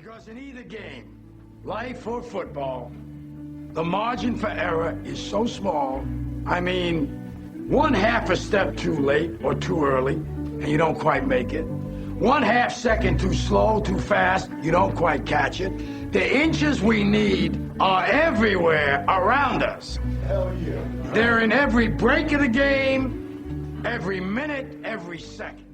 Because in either game, life or football, the margin for error is so small. I mean, 1/2 a step too late or too early, and you don't quite make it. 1/2 second too slow, too fast, you don't quite catch it. The inches we need are everywhere around us. Hell yeah. They're in every break of the game, every minute, every second.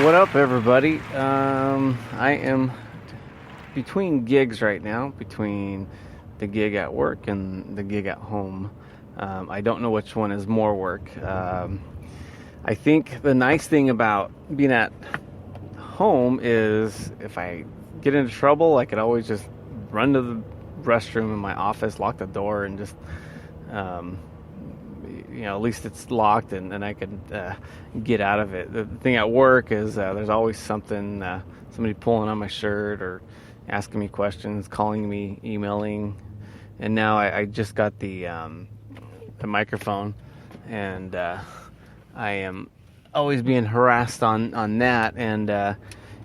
What up, everybody? I am between gigs right now, between the gig at work and the gig at home. I don't know which one is more work. I think the nice thing about being at home is if I get into trouble, I could always just run to the restroom in my office, lock the door, and just at least it's locked and I can get out of it. The thing at work is there's always something, somebody pulling on my shirt or asking me questions, calling me, emailing. And now I just got the microphone, and I am always being harassed on that. And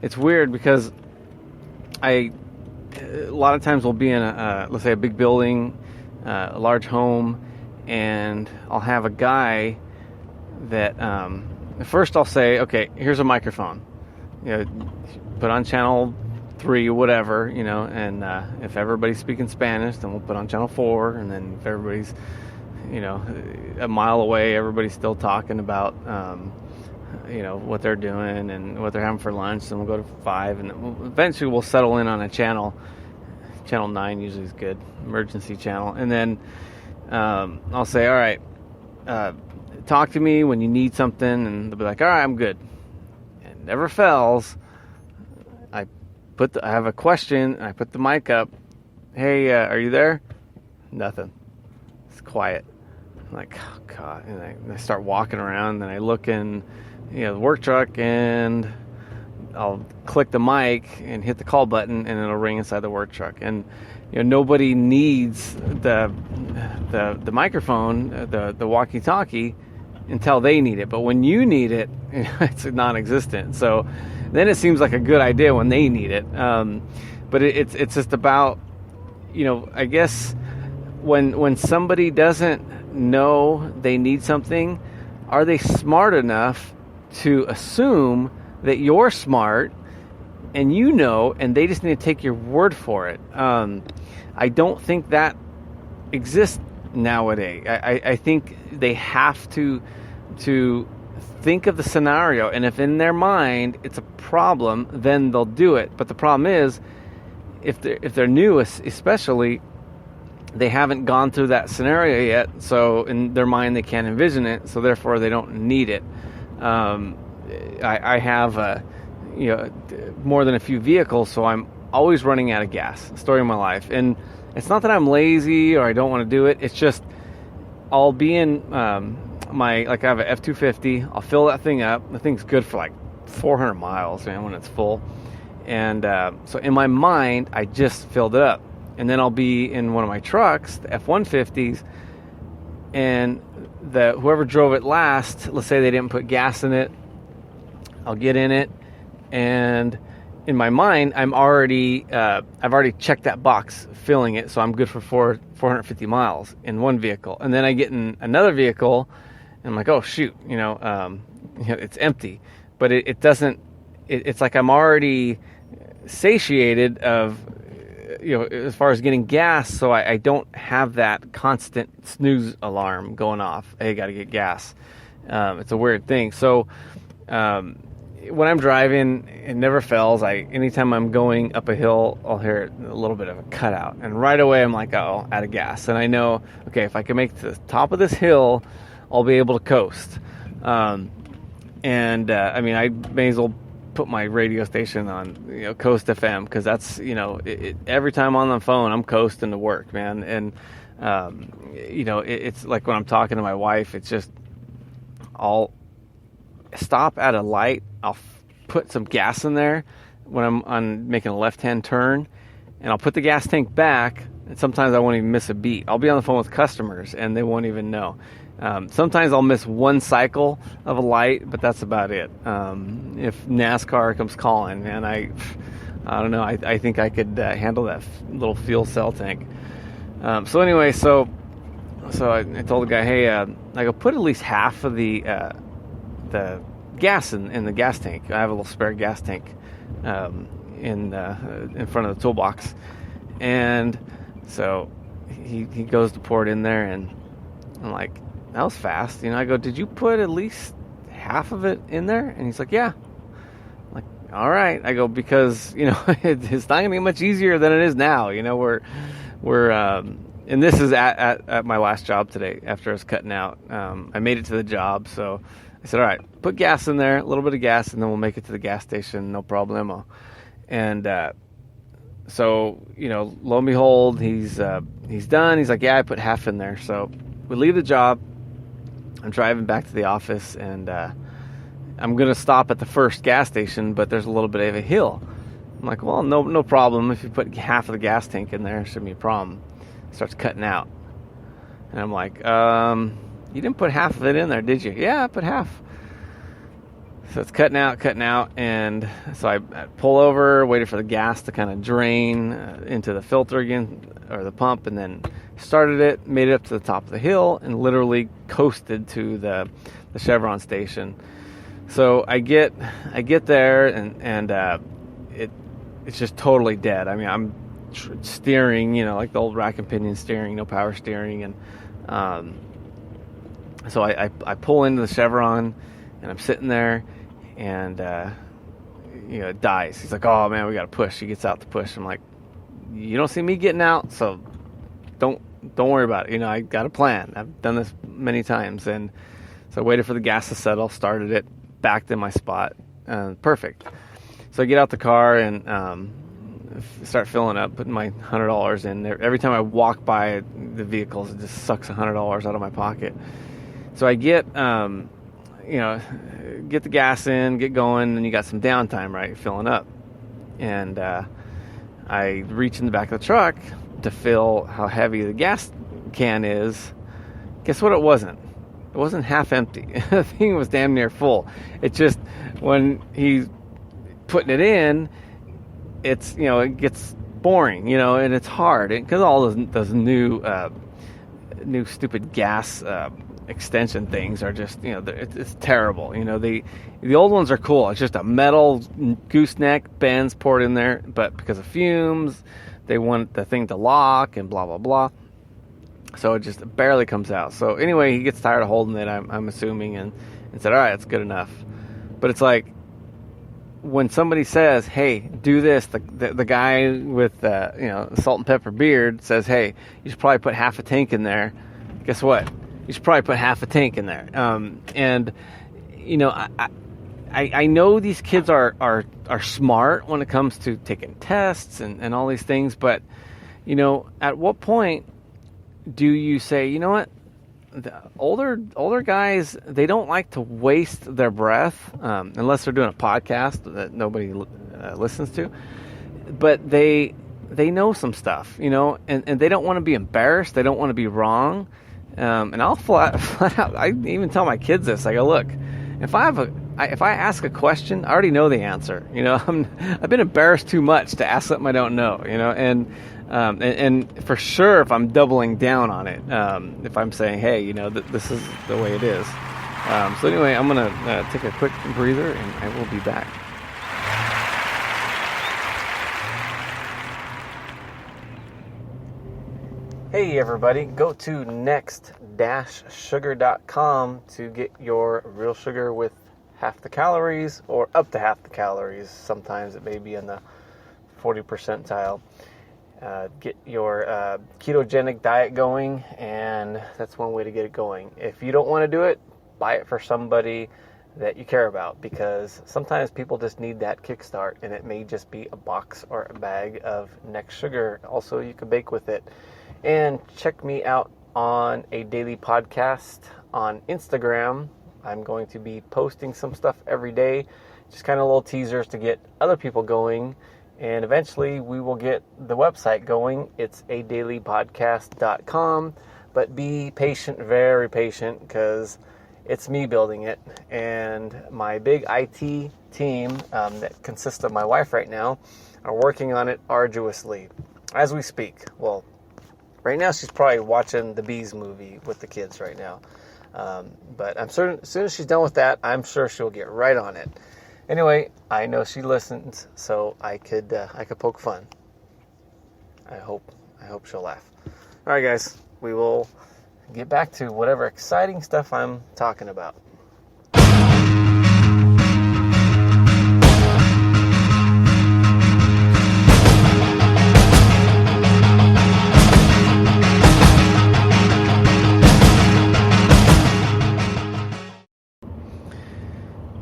it's weird because a lot of times we'll be in let's say a big building, a large home, and I'll have a guy that first I'll say, okay, here's a microphone, put on channel 3, whatever, and if everybody's speaking Spanish, then we'll put on channel 4, and then if everybody's a mile away, everybody's still talking about what they're doing and what they're having for lunch, then we'll go to 5, and eventually we'll settle in on a channel 9 usually is good, emergency channel. And then I'll say, all right, talk to me when you need something, and they'll be like, all right, I'm good. And never fails. I have a question, I put the mic up. Hey, are you there? Nothing. It's quiet. I'm like, oh God. And I start walking around, and I look in, the work truck, and I'll click the mic and hit the call button, and it'll ring inside the work truck. And nobody needs the microphone, the walkie-talkie, until they need it. But when you need it, it's non-existent. So then it seems like a good idea when they need it. But it's just about, I guess when somebody doesn't know they need something, are they smart enough to assume that you're smart and and they just need to take your word for it? I don't think that exists nowadays. I think they have to think of the scenario, and if in their mind it's a problem, then they'll do it. But the problem is, if they're new, especially, they haven't gone through that scenario yet, so in their mind they can't envision it, so therefore they don't need it. I have more than a few vehicles, so I'm always running out of gas. Story of my life. And it's not that I'm lazy or I don't want to do it. It's just I'll be in I have an F-250. I'll fill that thing up. The thing's good for like 400 miles, man, when it's full. And so in my mind, I just filled it up. And then I'll be in one of my trucks, the F-150s, and whoever drove it last, let's say they didn't put gas in it, I'll get in it, and in my mind, I've already checked that box, filling it, so I'm good for 450 miles in one vehicle. And then I get in another vehicle, and I'm like, oh shoot, it's empty. But it doesn't. It's like I'm already satiated of, as far as getting gas, so I don't have that constant snooze alarm going off. Hey, got to get gas. It's a weird thing. So when I'm driving, it never fails. Anytime I'm going up a hill, I'll hear a little bit of a cutout, and right away I'm like, oh, out of gas. And I know, okay, if I can make it to the top of this hill, I'll be able to coast. I may as well put my radio station on, Coast FM, because that's, every time I'm on the phone, I'm coasting to work, man. And, it's like when I'm talking to my wife, it's just, I'll stop at a light, I'll put some gas in there when I'm on making a left-hand turn, and I'll put the gas tank back, and sometimes I won't even miss a beat. I'll be on the phone with customers, and they won't even know. Sometimes I'll miss one cycle of a light, but that's about it. If NASCAR comes calling, man, I don't know. I think I could handle that little fuel cell tank. So anyway, so I told the guy, hey, I go, put at least half of the gas in the gas tank. I have a little spare gas tank in front of the toolbox, and so he goes to pour it in there, and I'm like, that was fast. I go, did you put at least half of it in there? And he's like, yeah. I'm like, all right. I go, because, it's not going to be much easier than it is now. We're and this is at my last job today after I was cutting out. I made it to the job. So I said, all right, put gas in there, a little bit of gas, and then we'll make it to the gas station. No problemo. And, so, lo and behold, he's done. He's like, yeah, I put half in there. So we leave the job. I'm driving back to the office, and I'm going to stop at the first gas station, but there's a little bit of a hill. I'm like, well, no problem. If you put half of the gas tank in there, it shouldn't be a problem. It starts cutting out. And I'm like, you didn't put half of it in there, did you? Yeah, I put half. So it's cutting out, and so I pull over, waited for the gas to kind of drain into the filter again, or the pump, and then started it, made it up to the top of the hill, and literally coasted to the Chevron station. So I get there, and it's just totally dead. I mean, I'm steering, like the old rack and pinion steering, no power steering, and so I pull into the Chevron, and I'm sitting there, and it dies. He's like, oh man, we got to push. He gets out to push. I'm like, you don't see me getting out, so don't worry about it. I got a plan. I've done this many times. And so I waited for the gas to settle, started it, backed in my spot. Perfect. So I get out the car and start filling up, putting my $100 in there. Every time I walk by the vehicles, it just sucks $100 out of my pocket. So I get the gas in, get going, and you got some downtime, right? Filling up. And I reach in the back of the truck to feel how heavy the gas can is. Guess what? It wasn't half empty. The thing was damn near full. It just, when he's putting it in, it's, it gets boring, and it's hard. Because all those new stupid gas extension things are just, it's terrible. The old ones are cool. It's just a metal gooseneck bends poured in there, but because of fumes, they want the thing to lock and blah blah blah. So it just barely comes out. So anyway, he gets tired of holding it, I'm assuming, and said, all right, that's good enough. But it's like, when somebody says, hey, do this, the guy with salt and pepper beard says, hey, you should probably put half a tank in there. Guess what? You should probably put half a tank in there. I know these kids are smart when it comes to taking tests and all these things, but at what point do you say, you know what? The older guys, they don't like to waste their breath unless they're doing a podcast that nobody listens to. But they know some stuff, and they don't want to be embarrassed. They don't want to be wrong. And I'll flat out, I even tell my kids this. I go, look, if I ask a question, I already know the answer. I've been embarrassed too much to ask something I don't know. And for sure, if I'm doubling down on it, if I'm saying, hey, this is the way it is. So anyway, I'm gonna take a quick breather, and I will be back. Hey everybody, go to next-sugar.com to get your real sugar with half the calories or up to half the calories. Sometimes it may be in the 40 percentile. Get your ketogenic diet going, and that's one way to get it going. If you don't want to do it, buy it for somebody that you care about, because sometimes people just need that kickstart, and it may just be a box or a bag of Next Sugar. Also, you can bake with it. And check me out on a daily podcast on Instagram. I'm going to be posting some stuff every day, just kind of little teasers to get other people going. And eventually we will get the website going. It's adailypodcast.com. But be patient, very patient, because it's me building it. And my big IT team that consists of my wife right now are working on it arduously as we speak. Well, right now she's probably watching the Bees movie with the kids right now. But I'm certain as soon as she's done with that, I'm sure she'll get right on it. Anyway, I know she listens, so I could poke fun. I hope she'll laugh. All right, guys, we will get back to whatever exciting stuff I'm talking about.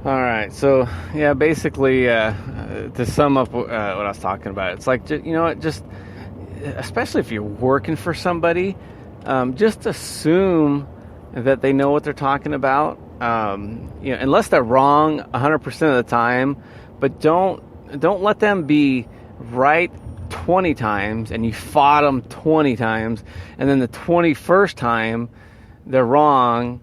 All right, so yeah, basically, to sum up what I was talking about, it's like, just especially if you're working for somebody, just assume that they know what they're talking about. Unless they're wrong 100% of the time, but don't let them be right 20 times and you fought them 20 times, and then the 21st time they're wrong.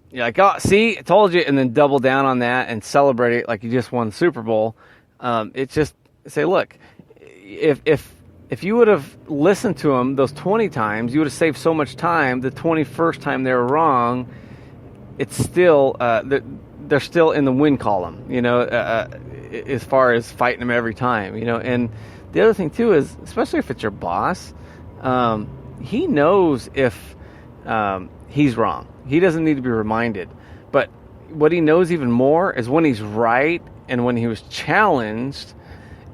You're like, oh, see, I told you, and then double down on that and celebrate it like you just won the Super Bowl. It's just say, look, if you would have listened to them those 20 times, you would have saved so much time. The 21st time they were wrong, it's still they're still in the win column, as far as fighting them every time, And the other thing too is, especially if it's your boss, he knows if he's wrong. He doesn't need to be reminded. But what he knows even more is when he's right and when he was challenged,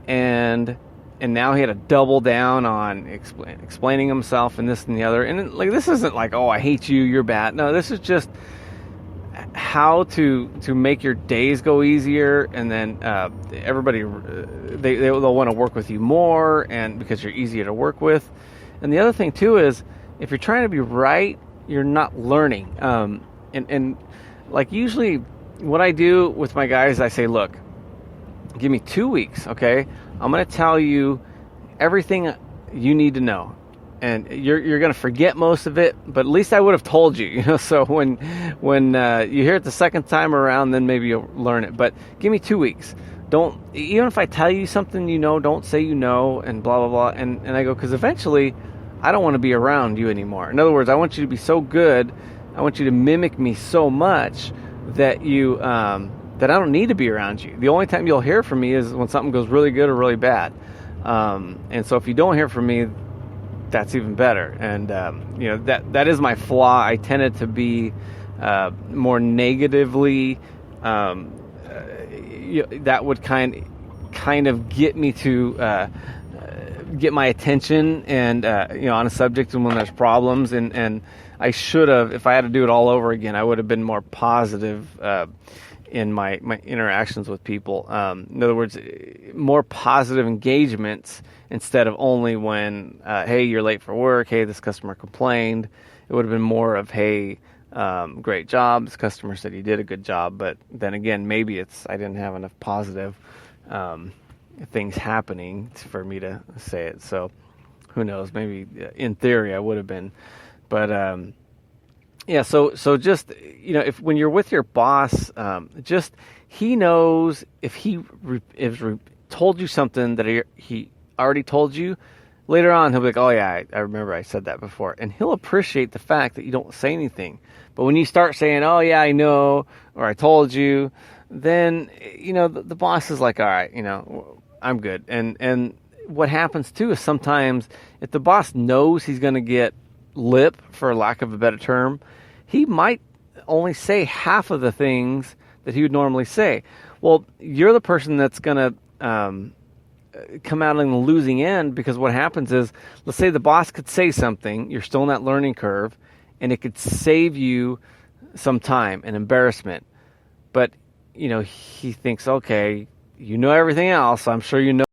and now he had to double down on explaining himself and this and the other. And like, this isn't like, oh, I hate you, you're bad. No, this is just how to make your days go easier, and then everybody they'll want to work with you more, and because you're easier to work with. And the other thing too is, if you're trying to be right, you're not learning. And like, usually what I do with my guys, I say, look, give me 2 weeks, okay? I'm going to tell you everything you need to know. And you're going to forget most of it, but at least I would have told you, So when you hear it the second time around, then maybe you'll learn it. But give me 2 weeks. Even if I tell you something don't say and blah, blah, blah. And I go, because eventually I don't want to be around you anymore. In other words, I want you to be so good, I want you to mimic me so much that that I don't need to be around you. The only time you'll hear from me is when something goes really good or really bad. And so if you don't hear from me, that's even better. And that is my flaw. I tended to be more negatively. That would kind of get me to get my attention, and on a subject and when there's problems, and I should have, if I had to do it all over again, I would have been more positive in my interactions with people. In other words, more positive engagements instead of only when, hey, you're late for work, hey, this customer complained. It would have been more of, hey, great job, this customer said you did a good job. But then again, maybe I didn't have enough positive things happening for me to say it. So who knows, maybe in theory I would have been. But so just, if when you're with your boss, just, he knows if he told you something that he already told you, later on he'll be like, oh yeah, I remember I said that before, and he'll appreciate the fact that you don't say anything. But when you start saying, oh yeah, I know, or I told you, then the boss is like, all right, I'm good. And what happens too is, sometimes if the boss knows he's going to get lip, for lack of a better term, he might only say half of the things that he would normally say. Well, you're the person that's going to come out on the losing end, because what happens is, let's say the boss could say something, you're still in that learning curve, and it could save you some time and embarrassment. but he thinks, okay, you know everything else. I'm sure you know